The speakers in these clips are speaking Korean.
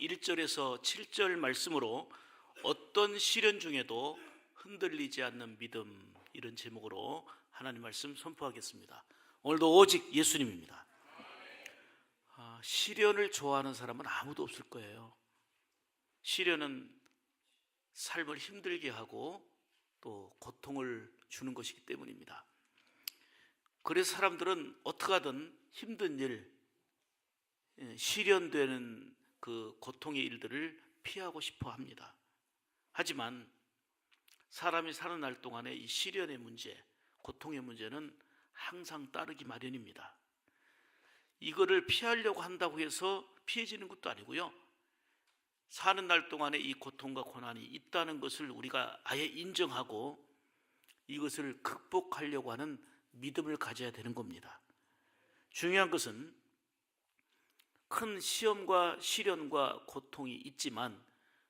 1절에서 7절 말씀으로 어떤 시련 중에도 흔들리지 않는 믿음, 이런 제목으로 하나님 말씀 선포하겠습니다. 오늘도 오직 예수님입니다. 시련을 좋아하는 사람은 아무도 없을 거예요. 시련은 삶을 힘들게 하고 또 고통을 주는 것이기 때문입니다. 그래서 사람들은 어떻게 하든 힘든 일, 시련되는 그 고통의 일들을 피하고 싶어 합니다. 하지만 사람이 사는 날 동안에 이 시련의 문제, 고통의 문제는 항상 따르기 마련입니다. 이거를 피하려고 한다고 해서 피해지는 것도 아니고요. 사는 날 동안에 이 고통과 고난이 있다는 것을 우리가 아예 인정하고 이것을 극복하려고 하는 믿음을 가져야 되는 겁니다. 중요한 것은 큰 시험과 시련과 고통이 있지만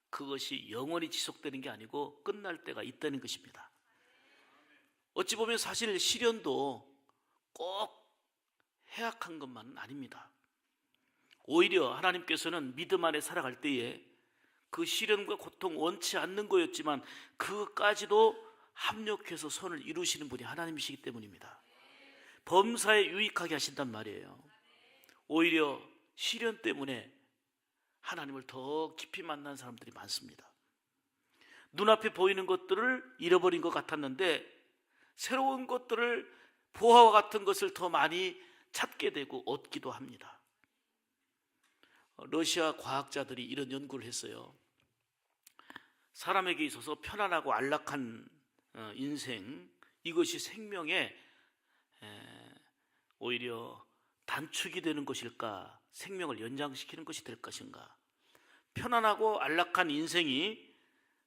그것이 영원히 지속되는 게 아니고 끝날 때가 있다는 것입니다. 어찌 보면 사실 시련도 꼭 해악한 것만은 아닙니다. 오히려 하나님께서는 믿음 안에 살아갈 때에 그 시련과 고통 원치 않는 거였지만 그까지도 합력해서 선을 이루시는 분이 하나님이시기 때문입니다. 범사에 유익하게 하신단 말이에요. 오히려 시련 때문에 하나님을 더 깊이 만난 사람들이 많습니다. 눈앞에 보이는 것들을 잃어버린 것 같았는데 새로운 것들을, 보화와 같은 것을 더 많이 찾게 되고 얻기도 합니다. 러시아 과학자들이 이런 연구를 했어요. 사람에게 있어서 편안하고 안락한 인생, 이것이 생명에 오히려 단축이 되는 것일까, 생명을 연장시키는 것이 될 것인가. 편안하고 안락한 인생이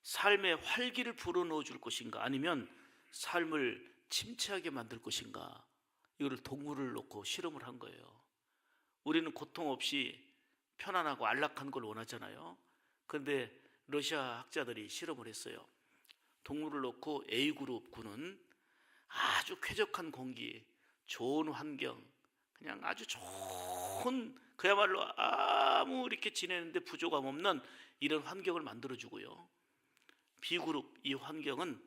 삶의 활기를 불어넣어 줄 것인가, 아니면 삶을 침체하게 만들 것인가. 이거를 동물을 놓고 실험을 한 거예요. 우리는 고통 없이 편안하고 안락한 걸 원하잖아요. 그런데 러시아 학자들이 실험을 했어요. 동물을 놓고 A그룹 군은 아주 쾌적한 공기, 좋은 환경, 그냥 아주 좋은, 그야말로 아무 이렇게 지내는데 부족함 없는 이런 환경을 만들어주고요. B그룹, 이 환경은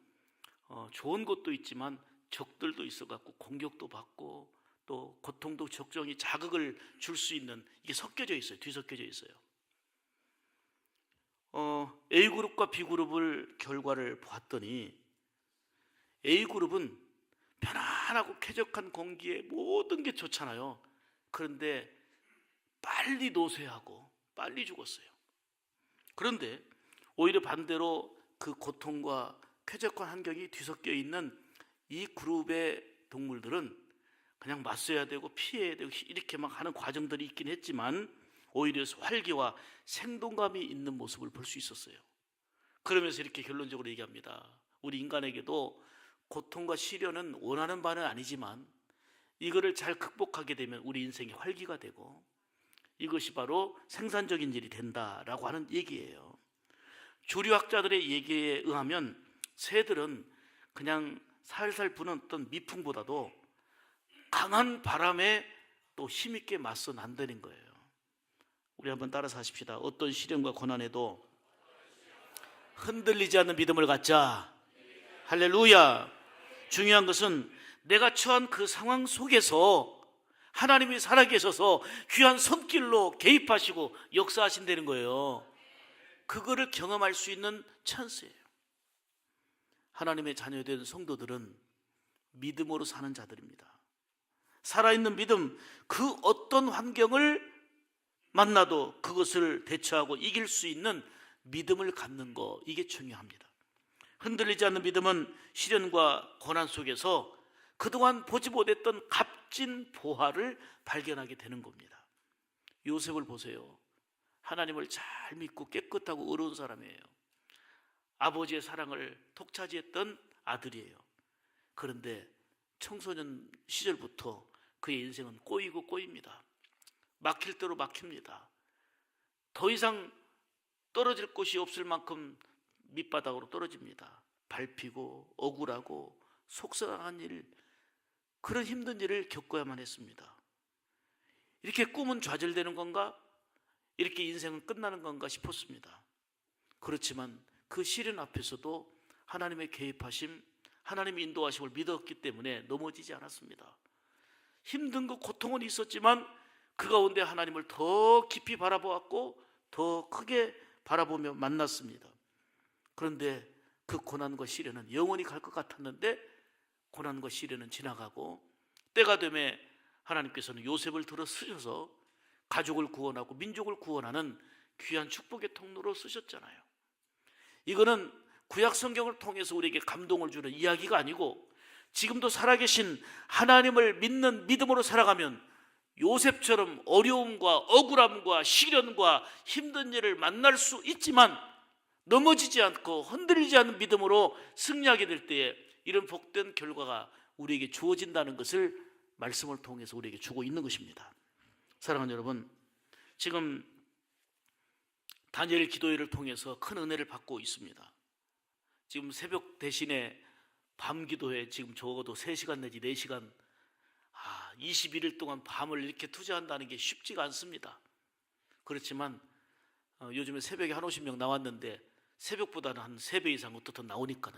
좋은 것도 있지만 적들도 있어갖고 공격도 받고 또 고통도 적정히 자극을 줄 수 있는, 이게 섞여져 있어요. 뒤섞여져 있어요. A그룹과 B그룹을 결과를 보았더니 A그룹은 편안하고 쾌적한 공기에 모든 게 좋잖아요. 그런데 빨리 노쇠하고 빨리 죽었어요. 그런데 오히려 반대로 그 고통과 쾌적한 환경이 뒤섞여 있는 이 그룹의 동물들은 그냥 맞서야 되고 피해야 되고 이렇게 막 하는 과정들이 있긴 했지만 오히려 활기와 생동감이 있는 모습을 볼 수 있었어요. 그러면서 이렇게 결론적으로 얘기합니다. 우리 인간에게도 고통과 시련은 원하는 바는 아니지만 이거를 잘 극복하게 되면 우리 인생이 활기가 되고 이것이 바로 생산적인 일이 된다라고 하는 얘기예요. 조류학자들의 얘기에 의하면 새들은 그냥 살살 부는 어떤 미풍보다도 강한 바람에 또 힘있게 맞서 난다는 거예요. 우리 한번 따라서 하십시다. 어떤 시련과 고난에도 흔들리지 않는 믿음을 갖자. 할렐루야. 중요한 것은 내가 처한 그 상황 속에서 하나님이 살아계셔서 귀한 손길로 개입하시고 역사하신다는 거예요. 그거를 경험할 수 있는 찬스예요. 하나님의 자녀된 성도들은 믿음으로 사는 자들입니다. 살아있는 믿음, 그 어떤 환경을 만나도 그것을 대처하고 이길 수 있는 믿음을 갖는 거, 이게 중요합니다. 흔들리지 않는 믿음은 시련과 고난 속에서 그동안 보지 못했던 값진 보화를 발견하게 되는 겁니다. 요셉을 보세요. 하나님을 잘 믿고 깨끗하고 의로운 사람이에요. 아버지의 사랑을 독차지했던 아들이에요. 그런데 청소년 시절부터 그의 인생은 꼬이고 꼬입니다. 막힐 대로 막힙니다. 더 이상 떨어질 곳이 없을 만큼 밑바닥으로 떨어집니다. 밟히고 억울하고 속상한 일, 그런 힘든 일을 겪어야만 했습니다. 이렇게 꿈은 좌절되는 건가? 이렇게 인생은 끝나는 건가 싶었습니다. 그렇지만 그 시련 앞에서도 하나님의 개입하심, 하나님의 인도하심을 믿었기 때문에 넘어지지 않았습니다. 힘든 것, 고통은 있었지만 그 가운데 하나님을 더 깊이 바라보았고 더 크게 바라보며 만났습니다. 그런데 그 고난과 시련은 영원히 갈 것 같았는데 고난과 시련은 지나가고 때가 되매 하나님께서는 요셉을 들어 쓰셔서 가족을 구원하고 민족을 구원하는 귀한 축복의 통로로 쓰셨잖아요. 이거는 구약 성경을 통해서 우리에게 감동을 주는 이야기가 아니고 지금도 살아계신 하나님을 믿는 믿음으로 살아가면 요셉처럼 어려움과 억울함과 시련과 힘든 일을 만날 수 있지만 넘어지지 않고 흔들리지 않는 믿음으로 승리하게 될 때에 이런 복된 결과가 우리에게 주어진다는 것을 말씀을 통해서 우리에게 주고 있는 것입니다. 사랑하는 여러분, 지금 다니엘 기도회를 통해서 큰 은혜를 받고 있습니다. 지금 새벽 대신에 밤 기도회 지금 적어도 3시간 내지 4시간 21일 동안 밤을 이렇게 투자한다는 게 쉽지가 않습니다. 그렇지만 요즘에 새벽에 한 50명 나왔는데 새벽보다는 한 3배 이상 어떻든 나오니까요.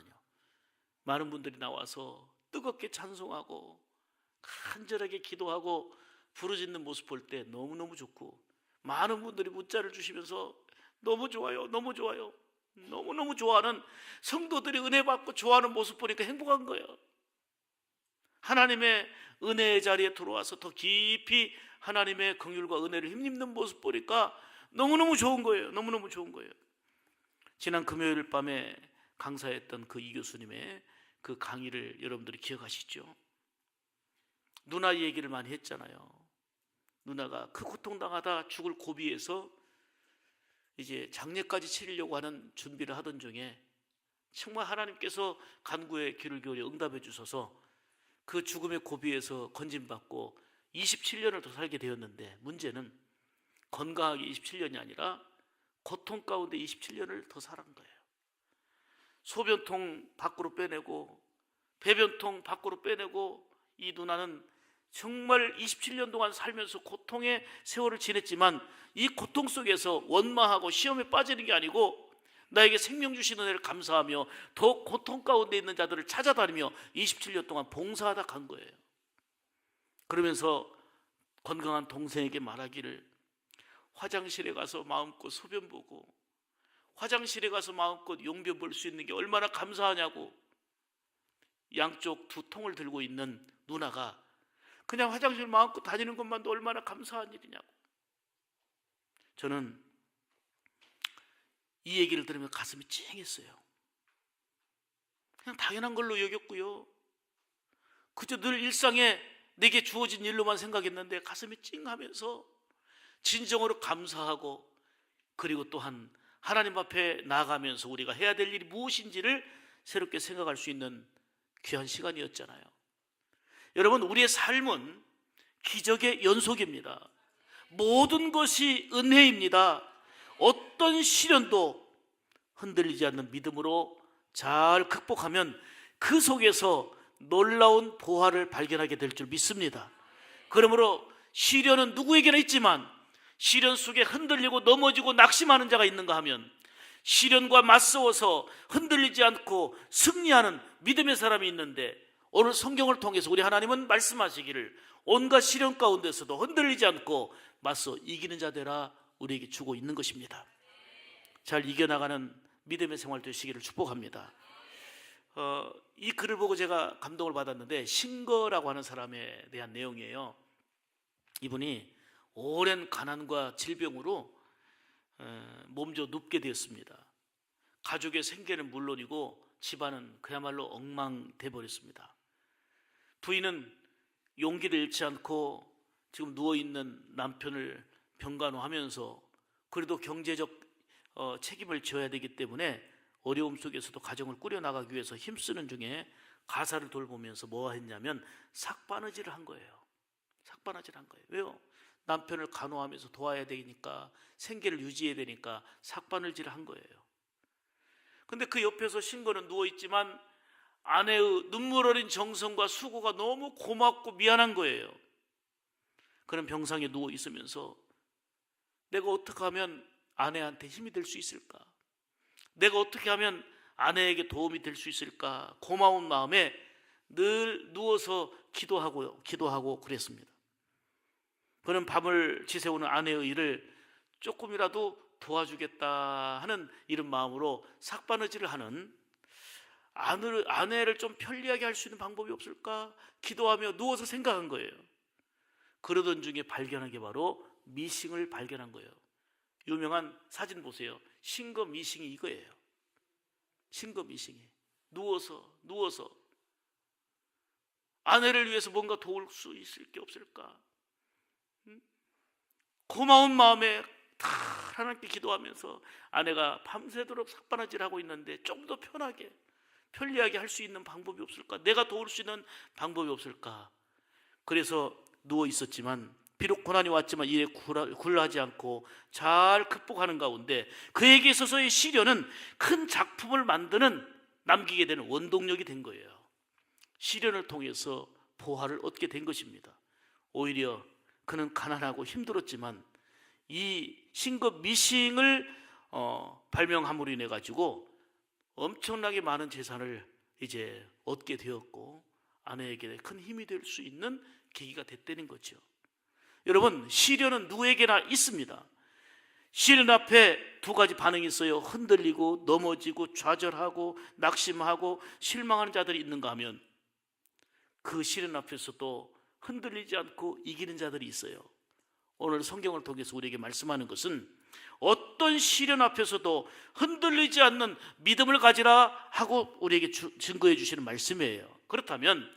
많은 분들이 나와서 뜨겁게 찬송하고 간절하게 기도하고 부르짖는 모습 볼 때 너무너무 좋고 많은 분들이 문자를 주시면서 너무 좋아요, 너무 좋아요, 너무너무 좋아하는 성도들이 은혜 받고 좋아하는 모습 보니까 행복한 거예요. 하나님의 은혜의 자리에 들어와서 더 깊이 하나님의 긍휼과 은혜를 힘입는 모습 보니까 너무너무 좋은 거예요. 너무너무 좋은 거예요. 지난 금요일 밤에 강사했던 그 이 교수님의 그 강의를 여러분들이 기억하시죠? 누나 얘기를 많이 했잖아요. 누나가 그 고통당하다 죽을 고비에서 이제 장례까지 치르려고 하는 준비를 하던 중에 정말 하나님께서 간구에 귀를 기울여 응답해 주셔서 그 죽음의 고비에서 건진받고 27년을 더 살게 되었는데 문제는 건강하게 27년이 아니라 고통 가운데 27년을 더 살은 거예요. 소변통 밖으로 빼내고 배변통 밖으로 빼내고 이 누나는 정말 27년 동안 살면서 고통의 세월을 지냈지만 이 고통 속에서 원망하고 시험에 빠지는 게 아니고 나에게 생명 주신 은혜를 감사하며 더 고통 가운데 있는 자들을 찾아다니며 27년 동안 봉사하다 간 거예요. 그러면서 건강한 동생에게 말하기를 화장실에 가서 마음껏 소변 보고 화장실에 가서 마음껏 용변 볼 수 있는 게 얼마나 감사하냐고 양쪽 2통을 들고 있는 누나가 그냥 화장실 마음껏 다니는 것만도 얼마나 감사한 일이냐고. 저는 이 얘기를 들으면 가슴이 찡했어요. 그냥 당연한 걸로 여겼고요. 그저 늘 일상에 내게 주어진 일로만 생각했는데 가슴이 찡하면서 진정으로 감사하고 그리고 또한 하나님 앞에 나아가면서 우리가 해야 될 일이 무엇인지를 새롭게 생각할 수 있는 귀한 시간이었잖아요. 여러분, 우리의 삶은 기적의 연속입니다. 모든 것이 은혜입니다. 어떤 시련도 흔들리지 않는 믿음으로 잘 극복하면 그 속에서 놀라운 보화를 발견하게 될 줄 믿습니다. 그러므로 시련은 누구에게나 있지만 시련 속에 흔들리고 넘어지고 낙심하는 자가 있는가 하면 시련과 맞서워서 흔들리지 않고 승리하는 믿음의 사람이 있는데 오늘 성경을 통해서 우리 하나님은 말씀하시기를 온갖 시련 가운데서도 흔들리지 않고 맞서 이기는 자 되라 우리에게 주고 있는 것입니다. 잘 이겨나가는 믿음의 생활 되시기를 축복합니다. 이 글을 보고 제가 감동을 받았는데 신거라고 하는 사람에 대한 내용이에요. 이분이 오랜 가난과 질병으로 몸져 눕게 되었습니다. 가족의 생계는 물론이고 집안은 그야말로 엉망돼 버렸습니다. 부인은 용기를 잃지 않고 지금 누워있는 남편을 병간호하면서 그래도 경제적 책임을 져야 되기 때문에 어려움 속에서도 가정을 꾸려나가기 위해서 힘쓰는 중에 가사를 돌보면서 뭐 했냐면 삭바느질을 한 거예요. 삭바느질을 한 거예요. 왜요? 남편을 간호하면서 도와야 되니까 생계를 유지해야 되니까 삭바느질을 한 거예요. 근데 그 옆에서 신거는 누워있지만 아내의 눈물 어린 정성과 수고가 너무 고맙고 미안한 거예요. 그는 병상에 누워있으면서 내가 어떻게 하면 아내한테 힘이 될 수 있을까? 내가 어떻게 하면 아내에게 도움이 될 수 있을까? 고마운 마음에 늘 누워서 기도하고 그랬습니다. 그는 밤을 지새우는 아내의 일을 조금이라도 도와주겠다 하는 이런 마음으로 삭바느질을 하는, 아내를 좀 편리하게 할 수 있는 방법이 없을까 기도하며 누워서 생각한 거예요. 그러던 중에 발견한 게 바로 미싱을 발견한 거예요. 유명한 사진 보세요. 신거 미싱이 이거예요. 신거 미싱이 누워서 아내를 위해서 뭔가 도울 수 있을 게 없을까? 고마운 마음에 다 하나님께 기도하면서 아내가 밤새도록 삭바느질하고 있는데 좀 더 편리하게 할 수 있는 방법이 없을까? 내가 도울 수 있는 방법이 없을까? 그래서 누워 있었지만, 비록 고난이 왔지만 이에 굴하지 않고 잘 극복하는 가운데 그에게 있어서의 시련은 큰 작품을 남기게 되는 원동력이 된 거예요. 시련을 통해서 보화를 얻게 된 것입니다. 오히려 그는 가난하고 힘들었지만 이 신거 미싱을 발명함으로 인해 가지고 엄청나게 많은 재산을 이제 얻게 되었고 아내에게 큰 힘이 될 수 있는 계기가 됐다는 거죠. 여러분, 시련은 누구에게나 있습니다. 시련 앞에 두 가지 반응이 있어요. 흔들리고 넘어지고 좌절하고 낙심하고 실망하는 자들이 있는가 하면, 그 시련 앞에서도 흔들리지 않고 이기는 자들이 있어요. 오늘 성경을 통해서 우리에게 말씀하는 것은 어떤 시련 앞에서도 흔들리지 않는 믿음을 가지라 하고 우리에게 증거해 주시는 말씀이에요. 그렇다면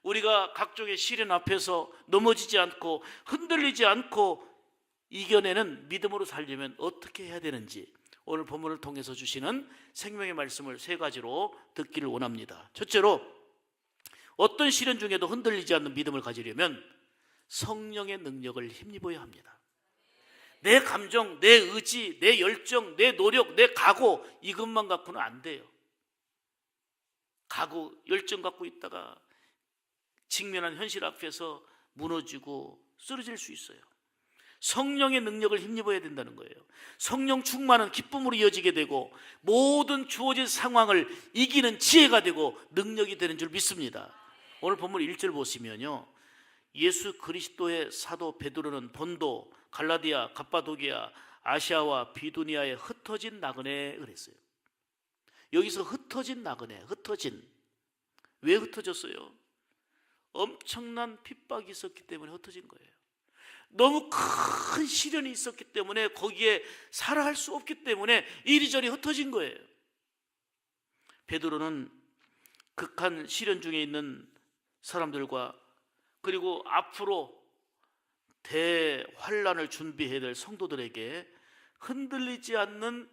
우리가 각종의 시련 앞에서 넘어지지 않고 흔들리지 않고 이겨내는 믿음으로 살려면 어떻게 해야 되는지, 오늘 본문을 통해서 주시는 생명의 말씀을 세 가지로 듣기를 원합니다. 첫째로, 어떤 시련 중에도 흔들리지 않는 믿음을 가지려면 성령의 능력을 힘입어야 합니다. 내 감정, 내 의지, 내 열정, 내 노력, 내 각오, 이것만 갖고는 안 돼요. 각오, 열정 갖고 있다가 직면한 현실 앞에서 무너지고 쓰러질 수 있어요. 성령의 능력을 힘입어야 된다는 거예요. 성령 충만은 기쁨으로 이어지게 되고 모든 주어진 상황을 이기는 지혜가 되고 능력이 되는 줄 믿습니다. 오늘 본문 1절 보시면요, 예수 그리스도의 사도 베드로는 본도, 갈라디아, 갑바도기아, 아시아와 비두니아에 흩어진 나그네 그랬어요. 여기서 흩어진 나그네, 왜 흩어졌어요? 엄청난 핍박이 있었기 때문에 흩어진 거예요. 너무 큰 시련이 있었기 때문에 거기에 살아할 수 없기 때문에 이리저리 흩어진 거예요. 베드로는 극한 시련 중에 있는 사람들과, 그리고 앞으로 대환란을 준비해야 될 성도들에게 흔들리지 않는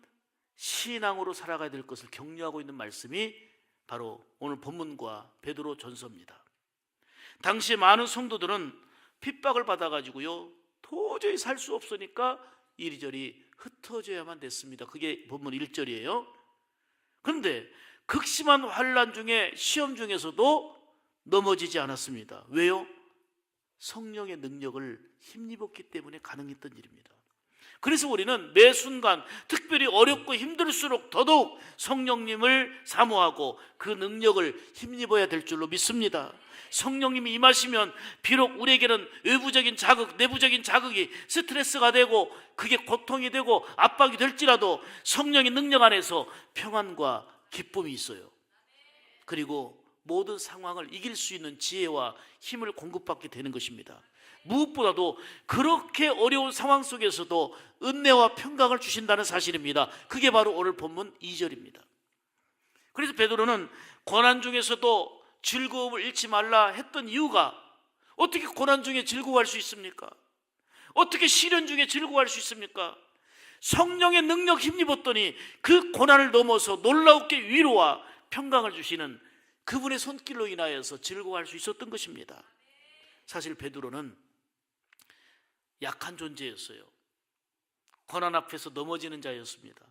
신앙으로 살아가야 될 것을 격려하고 있는 말씀이 바로 오늘 본문과 베드로 전서입니다. 당시 많은 성도들은 핍박을 받아가지고요, 도저히 살 수 없으니까 이리저리 흩어져야만 됐습니다. 그게 본문 1절이에요. 그런데 극심한 환란 중에, 시험 중에서도 넘어지지 않았습니다. 왜요? 성령의 능력을 힘입었기 때문에 가능했던 일입니다. 그래서 우리는 매 순간, 특별히 어렵고 힘들수록 더더욱 성령님을 사모하고 그 능력을 힘입어야 될 줄로 믿습니다. 성령님이 임하시면 비록 우리에게는 외부적인 자극, 내부적인 자극이 스트레스가 되고 그게 고통이 되고 압박이 될지라도 성령의 능력 안에서 평안과 기쁨이 있어요. 그리고 모든 상황을 이길 수 있는 지혜와 힘을 공급받게 되는 것입니다. 무엇보다도 그렇게 어려운 상황 속에서도 은혜와 평강을 주신다는 사실입니다. 그게 바로 오늘 본문 2절입니다. 그래서 베드로는 고난 중에서도 즐거움을 잃지 말라 했던 이유가, 어떻게 고난 중에 즐거워할 수 있습니까? 어떻게 시련 중에 즐거워할 수 있습니까? 성령의 능력 힘입었더니 그 고난을 넘어서 놀라우게 위로와 평강을 주시는 그분의 손길로 인하여서 즐거워할 수 있었던 것입니다. 사실 베드로는 약한 존재였어요. 고난 앞에서 넘어지는 자였습니다.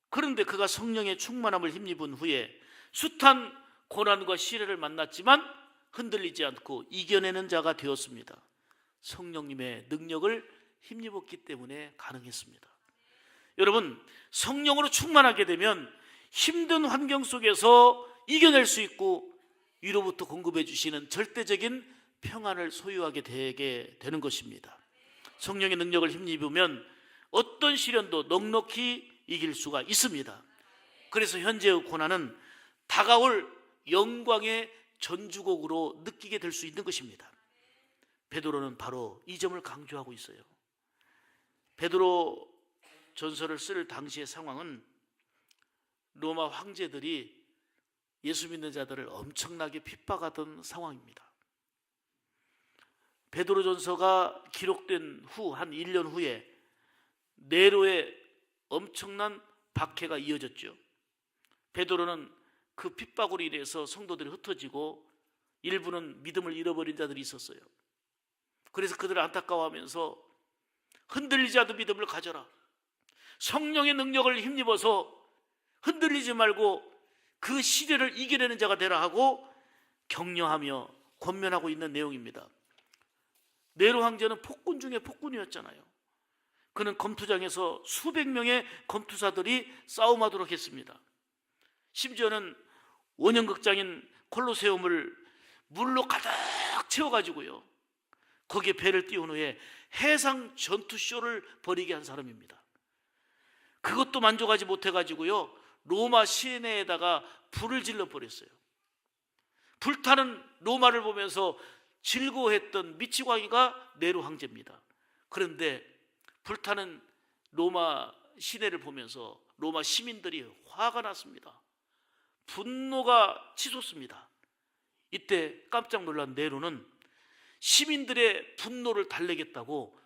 그런데 그가 성령의 충만함을 힘입은 후에 숱한 고난과 시련을 만났지만 흔들리지 않고 이겨내는 자가 되었습니다. 성령님의 능력을 힘입었기 때문에 가능했습니다. 여러분, 성령으로 충만하게 되면 힘든 환경 속에서 이겨낼 수 있고 위로부터 공급해 주시는 절대적인 평안을 소유하게 되게 되는 것입니다. 성령의 능력을 힘입으면 어떤 시련도 넉넉히 이길 수가 있습니다. 그래서 현재의 고난은 다가올 영광의 전주곡으로 느끼게 될 수 있는 것입니다. 베드로는 바로 이 점을 강조하고 있어요. 베드로 전서를 쓸 당시의 상황은 로마 황제들이 예수 믿는 자들을 엄청나게 핍박하던 상황입니다. 베드로 전서가 기록된 후 한 1년 후에 네로의 엄청난 박해가 이어졌죠. 베드로는 그 핍박으로 인해서 성도들이 흩어지고 일부는 믿음을 잃어버린 자들이 있었어요. 그래서 그들을 안타까워하면서 흔들리지 않는 믿음을 가져라, 성령의 능력을 힘입어서 흔들리지 말고 그 시대를 이겨내는 자가 되라 하고 격려하며 권면하고 있는 내용입니다. 네로 황제는 폭군 중에 폭군이었잖아요. 그는 검투장에서 수백 명의 검투사들이 싸움하도록 했습니다. 심지어는 원형극장인 콜로세움을 물로 가득 채워가지고요, 거기에 배를 띄운 후에 해상 전투쇼를 벌이게 한 사람입니다. 그것도 만족하지 못해가지고요, 로마 시내에다가 불을 질러 버렸어요. 불타는 로마를 보면서 즐거워했던 미치광이가 네로 황제입니다. 그런데 불타는 로마 시내를 보면서 로마 시민들이 화가 났습니다. 분노가 치솟습니다. 이때 깜짝 놀란 네로는 시민들의 분노를 달래겠다고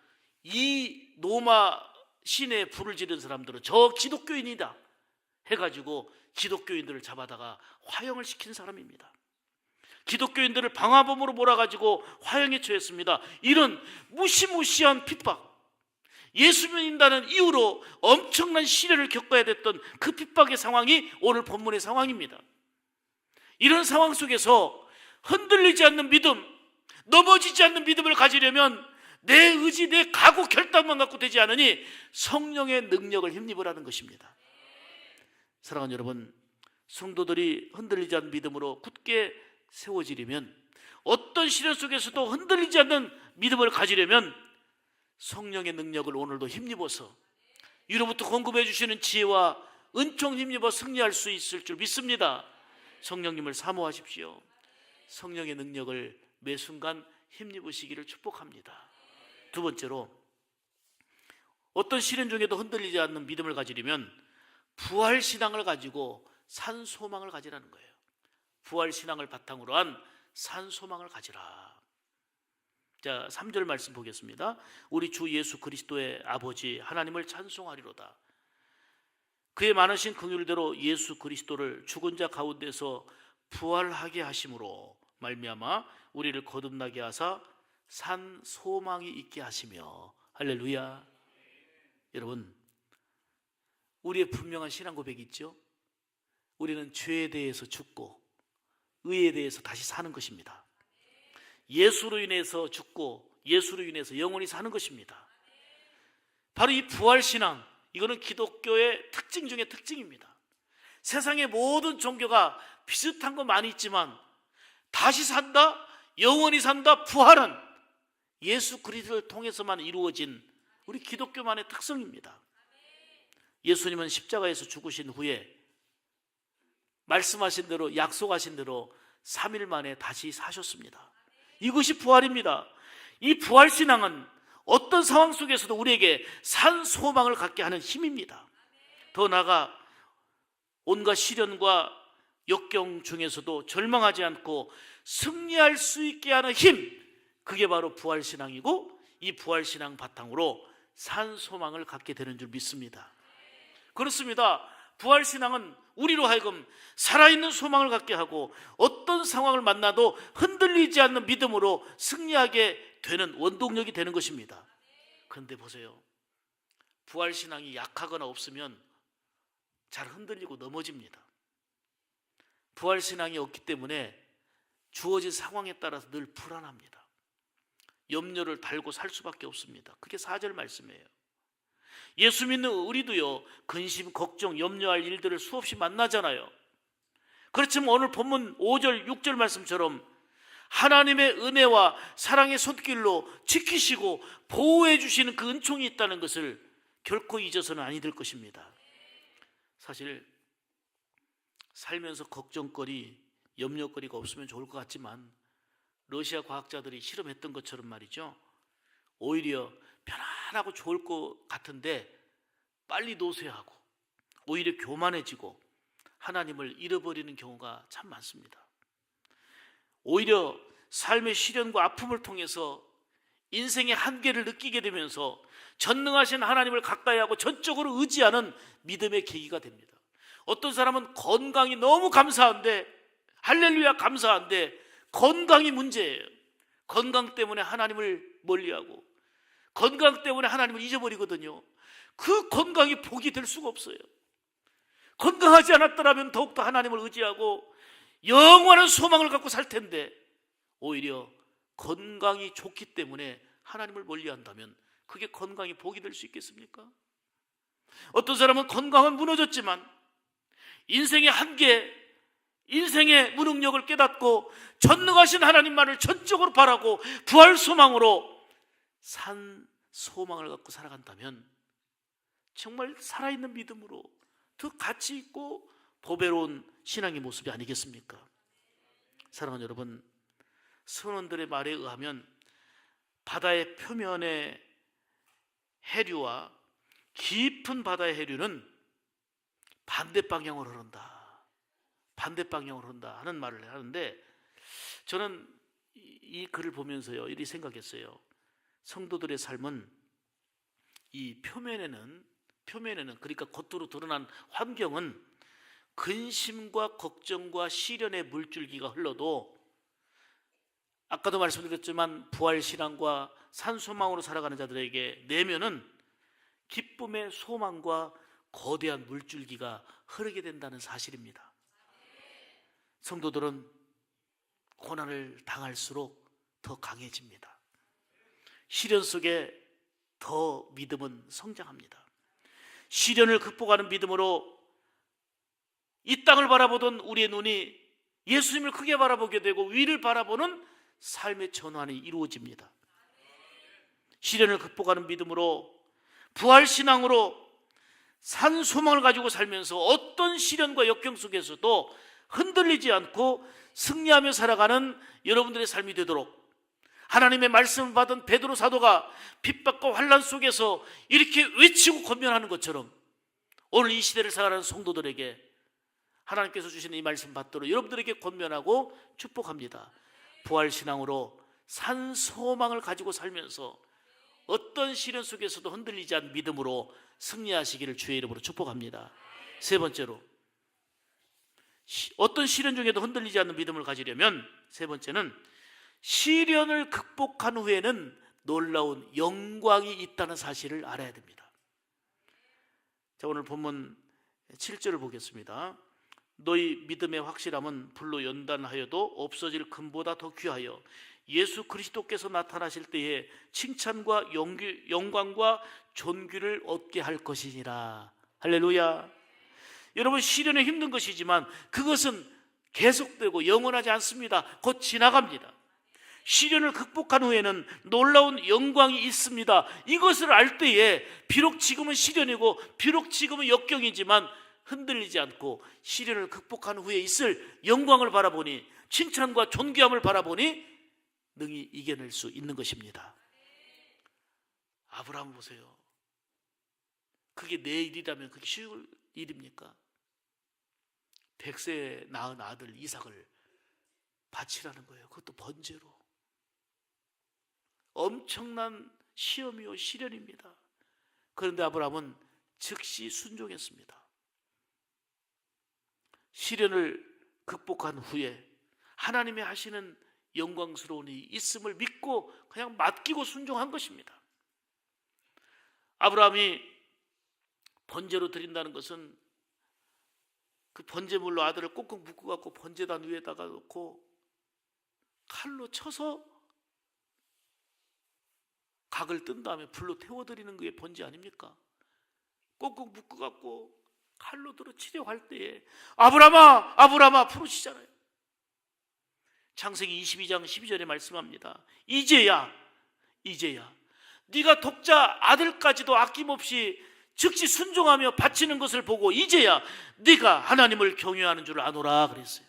이 로마 시내에 불을 지른 사람들은 저 기독교인이다 해가지고 기독교인들을 잡아다가 화형을 시킨 사람입니다. 기독교인들을 방화범으로 몰아가지고 화형에 처했습니다. 이런 무시무시한 핍박, 예수 믿는다는 이유로 엄청난 시련을 겪어야 됐던 그 핍박의 상황이 오늘 본문의 상황입니다. 이런 상황 속에서 흔들리지 않는 믿음, 넘어지지 않는 믿음을 가지려면 내 의지, 내 각오, 결단만 갖고 되지 않으니 성령의 능력을 힘입으라는 것입니다. 사랑하는 여러분, 성도들이 흔들리지 않는 믿음으로 굳게 세워지려면, 어떤 시련 속에서도 흔들리지 않는 믿음을 가지려면 성령의 능력을 오늘도 힘입어서 위로부터 공급해 주시는 지혜와 은총 힘입어 승리할 수 있을 줄 믿습니다. 성령님을 사모하십시오. 성령의 능력을 매 순간 힘입으시기를 축복합니다. 두 번째로, 어떤 시련 중에도 흔들리지 않는 믿음을 가지려면 부활신앙을 가지고 산소망을 가지라는 거예요. 부활신앙을 바탕으로 한 산소망을 가지라. 자, 3절 말씀 보겠습니다. 우리 주 예수 그리스도의 아버지 하나님을 찬송하리로다. 그의 많으신 긍휼대로 예수 그리스도를 죽은 자 가운데서 부활하게 하심으로 말미암아 우리를 거듭나게 하사 산 소망이 있게 하시며. 할렐루야. 여러분, 우리의 분명한 신앙 고백이 있죠. 우리는 죄에 대해서 죽고 의에 대해서 다시 사는 것입니다. 예수로 인해서 죽고 예수로 인해서 영원히 사는 것입니다. 바로 이 부활신앙, 이거는 기독교의 특징 중에 특징입니다. 세상의 모든 종교가 비슷한 거 많이 있지만 다시 산다, 영원히 산다, 부활은 예수 그리스도를 통해서만 이루어진 우리 기독교만의 특성입니다. 예수님은 십자가에서 죽으신 후에 말씀하신 대로, 약속하신 대로 3일 만에 다시 사셨습니다. 이것이 부활입니다. 이 부활신앙은 어떤 상황 속에서도 우리에게 산 소망을 갖게 하는 힘입니다. 더 나아가 온갖 시련과 역경 중에서도 절망하지 않고 승리할 수 있게 하는 힘, 그게 바로 부활신앙이고, 이 부활신앙 바탕으로 산 소망을 갖게 되는 줄 믿습니다. 그렇습니다. 부활신앙은 우리로 하여금 살아있는 소망을 갖게 하고 어떤 상황을 만나도 흔들리지 않는 믿음으로 승리하게 되는 원동력이 되는 것입니다. 그런데 보세요, 부활신앙이 약하거나 없으면 잘 흔들리고 넘어집니다. 부활신앙이 없기 때문에 주어진 상황에 따라서 늘 불안합니다. 염려를 달고 살 수밖에 없습니다. 그게 4절 말씀이에요. 예수 믿는 우리도요, 근심, 걱정, 염려할 일들을 수없이 만나잖아요. 그렇지만 오늘 본문 5절, 6절 말씀처럼 하나님의 은혜와 사랑의 손길로 지키시고 보호해 주시는 그 은총이 있다는 것을 결코 잊어서는 아니 될 것입니다. 사실 살면서 걱정거리, 염려거리가 없으면 좋을 것 같지만 러시아 과학자들이 실험했던 것처럼 말이죠, 오히려 편안하고 좋을 것 같은데 빨리 노쇠하고 오히려 교만해지고 하나님을 잃어버리는 경우가 참 많습니다. 오히려 삶의 시련과 아픔을 통해서 인생의 한계를 느끼게 되면서 전능하신 하나님을 가까이 하고 전적으로 의지하는 믿음의 계기가 됩니다. 어떤 사람은 건강이 너무 감사한데, 할렐루야 감사한데 건강이 문제예요. 건강 때문에 하나님을 멀리하고 건강 때문에 하나님을 잊어버리거든요. 그 건강이 복이 될 수가 없어요. 건강하지 않았더라면 더욱더 하나님을 의지하고 영원한 소망을 갖고 살 텐데, 오히려 건강이 좋기 때문에 하나님을 멀리한다면 그게 건강이 복이 될 수 있겠습니까? 어떤 사람은 건강은 무너졌지만 인생의 한계, 인생의 무능력을 깨닫고 전능하신 하나님만을 전적으로 바라고 부활 소망으로 산 소망을 갖고 살아간다면 정말 살아있는 믿음으로 더 가치 있고 보배로운 신앙의 모습이 아니겠습니까? 사랑하는 여러분, 선원들의 말에 의하면 바다의 표면의 해류와 깊은 바다의 해류는 반대 방향으로 흐른다, 반대 방향으로 흐른다 하는 말을 하는데, 저는 이 글을 보면서요 이렇게 생각했어요. 성도들의 삶은 이 표면에는 그러니까 겉으로 드러난 환경은 근심과 걱정과 시련의 물줄기가 흘러도, 아까도 말씀드렸지만 부활신앙과 산소망으로 살아가는 자들에게 내면은 기쁨의 소망과 거대한 물줄기가 흐르게 된다는 사실입니다. 성도들은 고난을 당할수록 더 강해집니다. 시련 속에 더 믿음은 성장합니다. 시련을 극복하는 믿음으로 이 땅을 바라보던 우리의 눈이 예수님을 크게 바라보게 되고 위를 바라보는 삶의 전환이 이루어집니다. 시련을 극복하는 믿음으로 부활신앙으로 산 소망을 가지고 살면서 어떤 시련과 역경 속에서도 흔들리지 않고 승리하며 살아가는 여러분들의 삶이 되도록, 하나님의 말씀을 받은 베드로 사도가 핍박과 환난 속에서 이렇게 외치고 권면하는 것처럼 오늘 이 시대를 살아가는 성도들에게 하나님께서 주시는 이 말씀 받도록 여러분들에게 권면하고 축복합니다. 부활신앙으로 산 소망을 가지고 살면서 어떤 시련 속에서도 흔들리지 않는 믿음으로 승리하시기를 주의 이름으로 축복합니다. 세 번째로, 어떤 시련 중에도 흔들리지 않는 믿음을 가지려면 세 번째는 시련을 극복한 후에는 놀라운 영광이 있다는 사실을 알아야 됩니다. 자, 오늘 본문 7절을 보겠습니다. 너희 믿음의 확실함은 불로 연단하여도 없어질 금보다 더 귀하여 예수 그리스도께서 나타나실 때에 칭찬과 영광과 존귀를 얻게 할 것이니라. 할렐루야. 여러분, 시련은 힘든 것이지만 그것은 계속되고 영원하지 않습니다. 곧 지나갑니다. 시련을 극복한 후에는 놀라운 영광이 있습니다. 이것을 알 때에 비록 지금은 시련이고 비록 지금은 역경이지만 흔들리지 않고 시련을 극복한 후에 있을 영광을 바라보니, 칭찬과 존귀함을 바라보니 능히 이겨낼 수 있는 것입니다. 아브라함 보세요. 그게 내 일이라면 그게 쉬울 일입니까? 100세에 낳은 아들 이삭을 바치라는 거예요. 그것도 번제로. 엄청난 시험이요 시련입니다. 그런데 아브라함은 즉시 순종했습니다. 시련을 극복한 후에 하나님이 하시는 영광스러운 일이 있음을 믿고 그냥 맡기고 순종한 것입니다. 아브라함이 번제로 드린다는 것은 그 번제물로 아들을 꽁꽁 묶어 갖고 번제단 위에다가 놓고 칼로 쳐서 각을 뜬 다음에 불로 태워드리는 게 번제 아닙니까? 꼭꼭 묶어갖고 칼로 들어 치려할 때에 아브라함아 아브라함아 부르시잖아요. 창세기 22장 12절에 말씀합니다. 이제야 네가 독자 아들까지도 아낌없이 즉시 순종하며 바치는 것을 보고 이제야 네가 하나님을 경외하는 줄 아노라 그랬어요.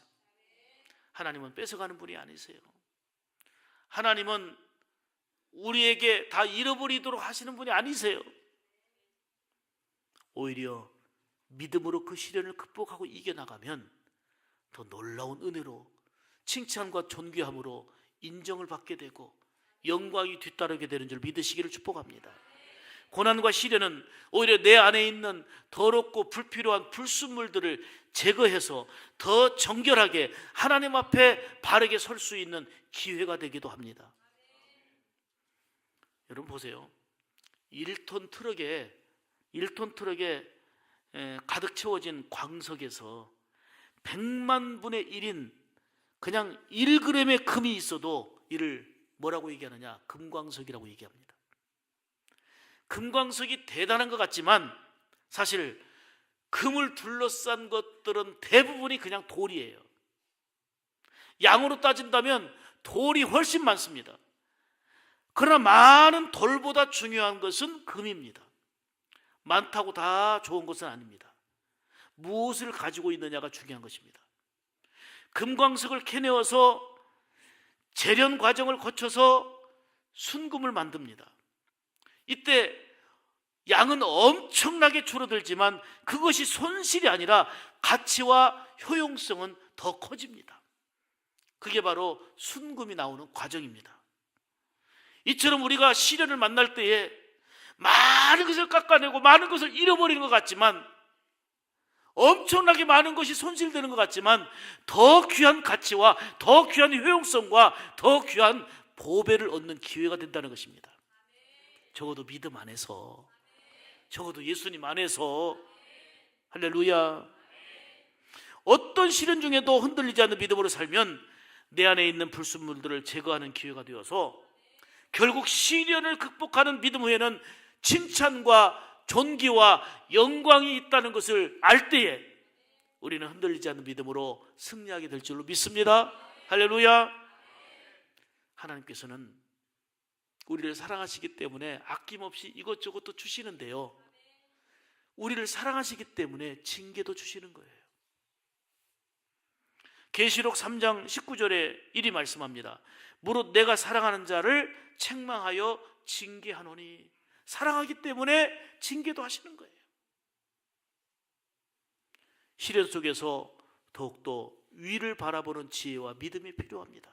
하나님은 뺏어가는 분이 아니세요. 하나님은 우리에게 다 잃어버리도록 하시는 분이 아니세요. 오히려 믿음으로 그 시련을 극복하고 이겨나가면 더 놀라운 은혜로 칭찬과 존귀함으로 인정을 받게 되고 영광이 뒤따르게 되는 줄 믿으시기를 축복합니다. 고난과 시련은 오히려 내 안에 있는 더럽고 불필요한 불순물들을 제거해서 더 정결하게 하나님 앞에 바르게 설 수 있는 기회가 되기도 합니다. 여러분 보세요. 1톤 트럭에 가득 채워진 광석에서 100만 분의 1인 그냥 1g의 금이 있어도 이를 뭐라고 얘기하느냐? 금광석이라고 얘기합니다. 금광석이 대단한 것 같지만 사실 금을 둘러싼 것들은 대부분이 그냥 돌이에요. 양으로 따진다면 돌이 훨씬 많습니다. 그러나 많은 돌보다 중요한 것은 금입니다. 많다고 다 좋은 것은 아닙니다. 무엇을 가지고 있느냐가 중요한 것입니다. 금광석을 캐내어서 재련 과정을 거쳐서 순금을 만듭니다. 이때 양은 엄청나게 줄어들지만 그것이 손실이 아니라 가치와 효용성은 더 커집니다. 그게 바로 순금이 나오는 과정입니다. 이처럼 우리가 시련을 만날 때에 많은 것을 깎아내고 많은 것을 잃어버리는 것 같지만, 엄청나게 많은 것이 손실되는 것 같지만 더 귀한 가치와 더 귀한 효용성과 더 귀한 보배를 얻는 기회가 된다는 것입니다. 적어도 믿음 안에서, 적어도 예수님 안에서. 할렐루야. 어떤 시련 중에도 흔들리지 않는 믿음으로 살면 내 안에 있는 불순물들을 제거하는 기회가 되어서 결국 시련을 극복하는 믿음 후에는 칭찬과 존귀와 영광이 있다는 것을 알 때에 우리는 흔들리지 않는 믿음으로 승리하게 될 줄로 믿습니다. 할렐루야. 하나님께서는 우리를 사랑하시기 때문에 아낌없이 이것저것도 주시는데요, 우리를 사랑하시기 때문에 징계도 주시는 거예요. 계시록 3장 19절에 이리 말씀합니다. 무릇 내가 사랑하는 자를 책망하여 징계하노니. 사랑하기 때문에 징계도 하시는 거예요. 시련 속에서 더욱더 위를 바라보는 지혜와 믿음이 필요합니다.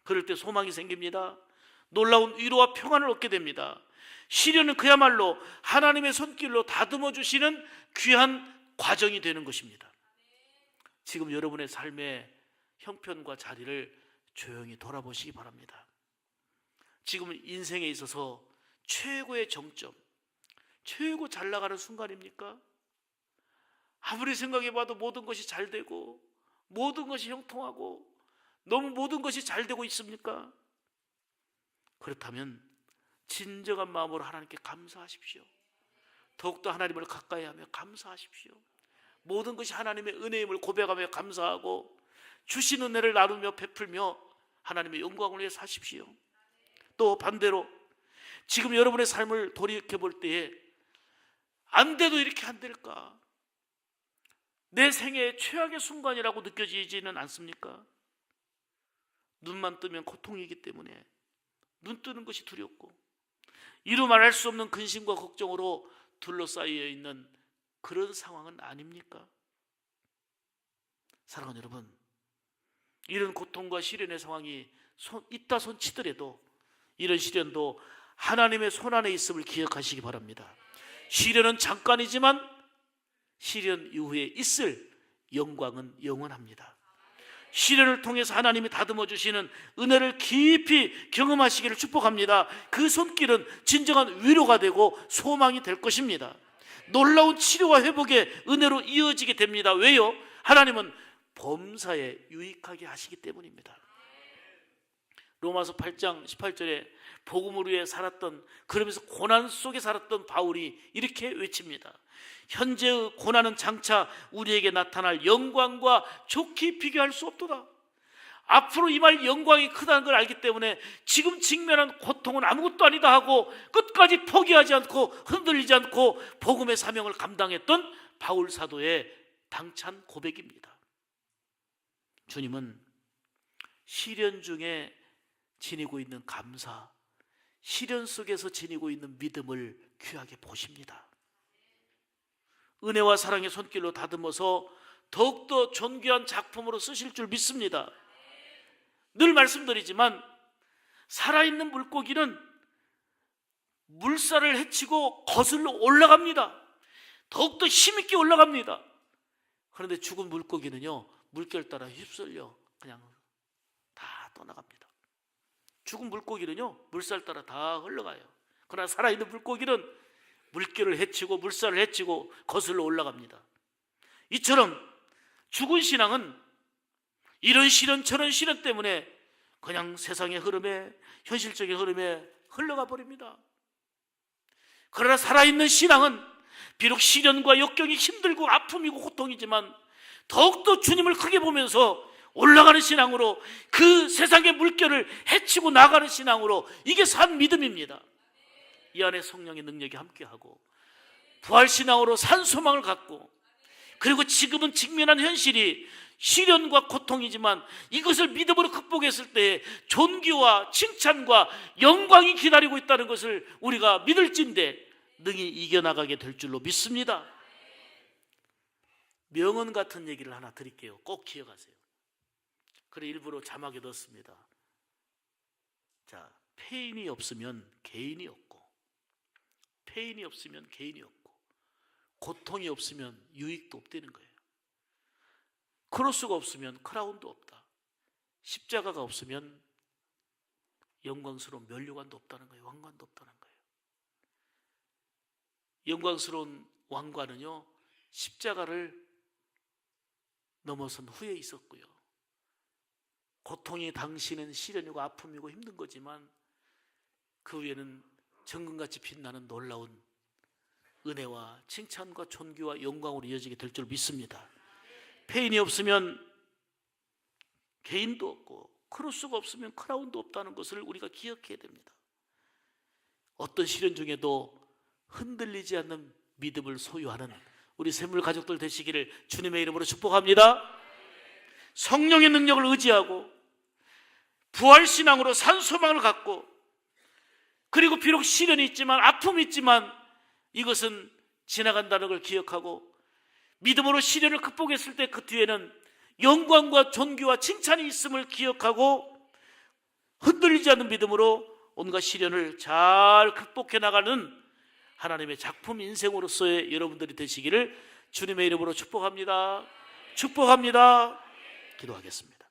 그럴 때 소망이 생깁니다. 놀라운 위로와 평안을 얻게 됩니다. 시련은 그야말로 하나님의 손길로 다듬어 주시는 귀한 과정이 되는 것입니다. 지금 여러분의 삶의 형편과 자리를 조용히 돌아보시기 바랍니다. 지금 인생에 있어서 최고의 정점, 최고 잘 나가는 순간입니까? 아무리 생각해봐도 모든 것이 잘 되고 모든 것이 형통하고 너무 모든 것이 잘 되고 있습니까? 그렇다면 진정한 마음으로 하나님께 감사하십시오. 더욱더 하나님을 가까이 하며 감사하십시오. 모든 것이 하나님의 은혜임을 고백하며 감사하고 주신 은혜를 나누며 베풀며 하나님의 영광을 위해 사십시오. 또 반대로 지금 여러분의 삶을 돌이켜볼 때에 안 돼도 이렇게 안 될까? 내 생애의 최악의 순간이라고 느껴지지는 않습니까? 눈만 뜨면 고통이기 때문에 눈 뜨는 것이 두렵고 이루 말할 수 없는 근심과 걱정으로 둘러싸여 있는 그런 상황은 아닙니까? 사랑하는 여러분, 이런 고통과 시련의 상황이 있다 손치더라도 이런 시련도 하나님의 손안에 있음을 기억하시기 바랍니다. 시련은 잠깐이지만 시련 이후에 있을 영광은 영원합니다. 시련을 통해서 하나님이 다듬어 주시는 은혜를 깊이 경험하시기를 축복합니다. 그 손길은 진정한 위로가 되고 소망이 될 것입니다. 놀라운 치료와 회복의 은혜로 이어지게 됩니다. 왜요? 하나님은 범사에 유익하게 하시기 때문입니다. 로마서 8장 18절에 복음을 위해 살았던, 그러면서 고난 속에 살았던 바울이 이렇게 외칩니다. 현재의 고난은 장차 우리에게 나타날 영광과 좋게 비교할 수 없도다. 앞으로 임할 영광이 크다는 걸 알기 때문에 지금 직면한 고통은 아무것도 아니다 하고 끝까지 포기하지 않고 흔들리지 않고 복음의 사명을 감당했던 바울 사도의 당찬 고백입니다. 주님은 시련 중에 지니고 있는 감사, 시련 속에서 지니고 있는 믿음을 귀하게 보십니다. 은혜와 사랑의 손길로 다듬어서 더욱더 존귀한 작품으로 쓰실 줄 믿습니다. 늘 말씀드리지만 살아있는 물고기는 물살을 헤치고 거슬러 올라갑니다. 더욱더 힘있게 올라갑니다. 그런데 죽은 물고기는요, 물결 따라 휩쓸려 그냥 다 떠나갑니다. 죽은 물고기는요, 물살 따라 다 흘러가요. 그러나 살아있는 물고기는 물결을 헤치고 물살을 헤치고 거슬러 올라갑니다. 이처럼 죽은 신앙은 이런 시련 저런 시련 때문에 그냥 세상의 흐름에, 현실적인 흐름에 흘러가 버립니다. 그러나 살아있는 신앙은 비록 시련과 역경이 힘들고 아픔이고 고통이지만 더욱더 주님을 크게 보면서 올라가는 신앙으로, 그 세상의 물결을 헤치고 나가는 신앙으로, 이게 산 믿음입니다. 이 안에 성령의 능력이 함께하고 부활신앙으로 산 소망을 갖고, 그리고 지금은 직면한 현실이 시련과 고통이지만 이것을 믿음으로 극복했을 때 존귀와 칭찬과 영광이 기다리고 있다는 것을 우리가 믿을진대 능히 이겨나가게 될 줄로 믿습니다. 명언 같은 얘기를 하나 드릴게요. 꼭 기억하세요. 그래 일부러 자막에 넣었습니다. 자, 페인이 없으면 개인이 없고, 페인이 없으면 개인이 없고, 고통이 없으면 유익도 없다는 거예요. 크로스가 없으면 크라운도 없다. 십자가가 없으면 영광스러운 면류관도 없다는 거예요. 왕관도 없다는 거예요. 영광스러운 왕관은요, 십자가를 넘어선 후에 있었고요. 고통이 당시는 시련이고 아픔이고 힘든 거지만 그 위에는 정금같이 빛나는 놀라운 은혜와 칭찬과 존귀와 영광으로 이어지게 될 줄 믿습니다. 페인이 없으면 개인도 없고 크로스가 없으면 크라운도 없다는 것을 우리가 기억해야 됩니다. 어떤 시련 중에도 흔들리지 않는 믿음을 소유하는 우리 샘물 가족들 되시기를 주님의 이름으로 축복합니다. 성령의 능력을 의지하고 부활신앙으로 산 소망을 갖고, 그리고 비록 시련이 있지만 아픔이 있지만 이것은 지나간다는 걸 기억하고 믿음으로 시련을 극복했을 때 그 뒤에는 영광과 존귀와 칭찬이 있음을 기억하고 흔들리지 않는 믿음으로 온갖 시련을 잘 극복해 나가는 하나님의 작품 인생으로서의 여러분들이 되시기를 주님의 이름으로 축복합니다. 축복합니다. 기도하겠습니다.